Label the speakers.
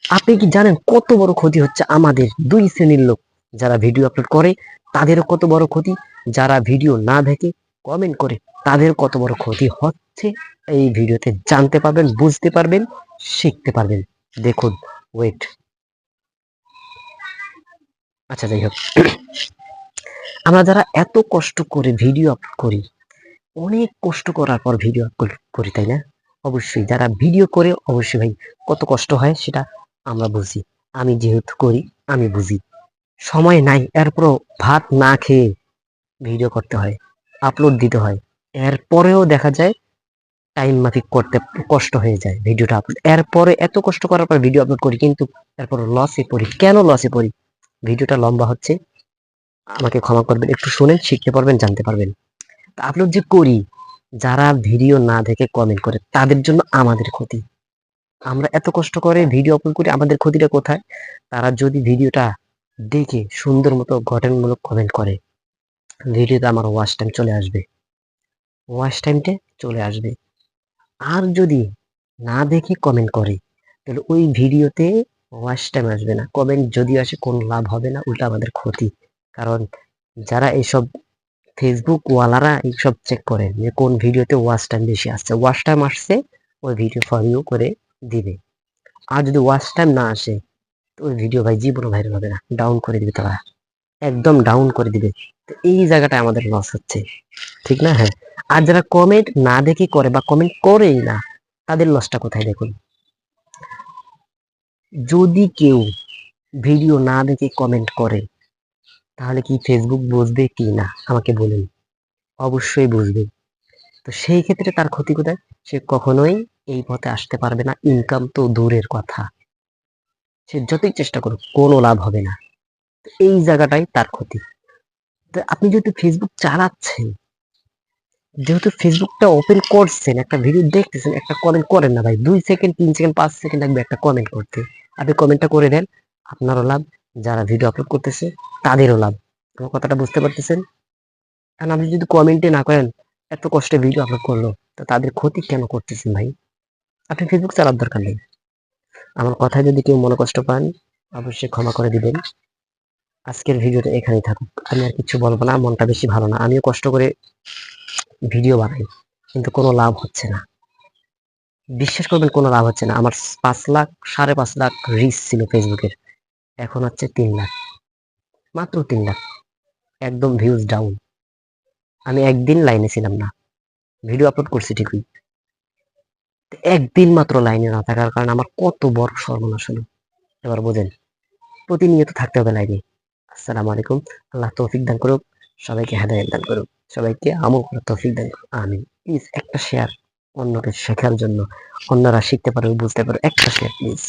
Speaker 1: আপনি কি জানেন কত বড় ক্ষতি হচ্ছে আমাদের দুই শ্রেণীর লোক? যারা ভিডিও আপলোড করে তাদেরও কত বড় ক্ষতি, যারা ভিডিও না দেখে কমেন্ট করে তাদের কত বড় ক্ষতি হচ্ছে। এই ভিডিওতে জানতে পারবেন, বুঝতে পারবেন, শিখতে পারবেন। দেখুন, ওয়েট। আচ্ছা, যাই হোক, আমরা যারা এত কষ্ট করে ভিডিও আপলোড করি, অনেক কষ্ট করার পর ভিডিও আপলোড করি, তাই না? অবশ্যই যারা ভিডিও করে অবশ্যই ভাই কত কষ্ট হয় সেটা আমরা বুঝি। আমি যেহেতু করি আমি বুঝি। সময় নাই, এরপরও ভাত না খেয়ে ভিডিও করতে হয়, আপলোড দিতে হয়। এরপরেও দেখা যায় টাইম মাফিক করতে কষ্ট হয়ে যায় ভিডিওটা আপলোড। এরপরে এত কষ্ট করার পর ভিডিও আপলোড করি, কিন্তু এরপর লসে পড়ি। কেন লসে পড়ি? ভিডিওটা লম্বা হচ্ছে, আমাকে ক্ষমা করবেন, একটু শুনেন, শিখতে পারবেন, জানতে পারবেন। আপলোড যে করি, যারা ভিডিও না দেখে কমেন্ট করে তাদের জন্য আমাদের ক্ষতি। আমরা এত কষ্ট করে ভিডিও আপলোড করি, আমাদের ক্ষতিটা কোথায়? তারা যদি ভিডিওটা দেখে সুন্দর মতো গঠনমূলক কমেন্ট করে, ভিডিওতে আমার ওয়াচ টাইম চলে আসবে, ওয়াচ টাইমটা চলে আসবে। আর যদি না দেখে কমেন্ট করে, তাহলে ওই ভিডিওতে ওয়াচ টাইম আসবে না, কমেন্ট যদিও আসে কোনো লাভ হবে না, উল্টা আমাদের ক্ষতি। কারণ যারা এইসব ফেসবুক ওয়ালারা এইসব চেক করে যে কোন ভিডিওতে ওয়াচ টাইম বেশি আসছে, ওয়াচ টাইম আসছে ওই ভিডিও ফর ইউ করে দিবে। আর যদি ওয়াচ টাইম না আসে, তো ওই ভিডিও ভাই জীবনও ভাইরাল হবে না, ডাউন করে দিবে তারা, একদম ডাউন করে দিবে। তো এই জায়গাটা আমাদের লস হচ্ছে, ঠিক না? হ্যাঁ। আর যারা কমেন্ট না দেখে করে বা কমেন্ট করেই না, তাদের লসটা কোথায় দেখুন। যদি কেউ ভিডিও না দেখে কমেন্ট করে, তাহলে কি ফেসবুক বুঝবে কি না আমাকে বলুন? অবশ্যই বুঝবে। তো সেই ক্ষেত্রে তার ক্ষতি কোথায়? সে কখনোই এই পথে আসতে পারবে না, ইনকাম তো দূরের কথা, সে যতই চেষ্টা করুক কোনো লাভ হবে না। তো এই জায়গাটাই তার ক্ষতি। তো আপনি যেহেতু ফেসবুক চালাচ্ছেন, যেহেতু ফেসবুকটা ওপেন করছেন, একটা ভিডিও দেখতেছেন, একটা কমেন্ট করেন না ভাই, 2 সেকেন্ড, 3 সেকেন্ড, 5 সেকেন্ড লাগবে একটা কমেন্ট করতে। আপনি কমেন্টটা করে দেন, আপনারও লাভ, যারা ভিডিও আপলোড করতেছে তাদেরও লাভ। আমার কথাটা বুঝতে পারতেছেন? কারণ আপনি যদি কমেন্টে না করেন, এত কষ্টে ভিডিও আপলোড করলো, তো তাদের ক্ষতি কেন করতেছেন ভাই? আপনি ফেসবুক চালার দরকার নেই। আমার কথায় যদি কেউ মনে কষ্ট পান, অবশ্যই ক্ষমা করে দিবেন। আজকের ভিডিওটা এখানেই থাকুক, আমি আর কিছু বলবো না, মনটা বেশি ভালো না, আমিও কষ্ট করে ভিডিও বানাই, কিন্তু কোনো লাভ হচ্ছে না। বিশ্বাস করবেন, কোনো লাভ হচ্ছে না। আমার 5 লাখ, 5.5 লাখ রিচ ছিল ফেসবুকের, এখন হচ্ছে 3 লাখ, মাত্র 3 লাখ। একদম ভিউজ ডাউন। আমি একদিন লাইনে ছিলাম না, ভিডিও আপলোড করছি ঠিকই, একদিন মাত্র লাইনে না থাকার কারণে আমার কত বড় সর্বনাশ হলো। এবার বোঝেন, প্রতিনিয়ত থাকতে হবে লাইনে। আসসালামু আলাইকুম। আল্লাহ তৌফিক দান করুক, সবাইকে হেদায়েত দান করুক, সবাইকে আমল করার তৌফিক দান করুক, আমিন। প্লিজ একটা শেয়ার, অন্যকে শেখার জন্য, অন্যরা শিখতে পারবে, বুঝতে পারবে, একটা শেয়ার প্লিজ।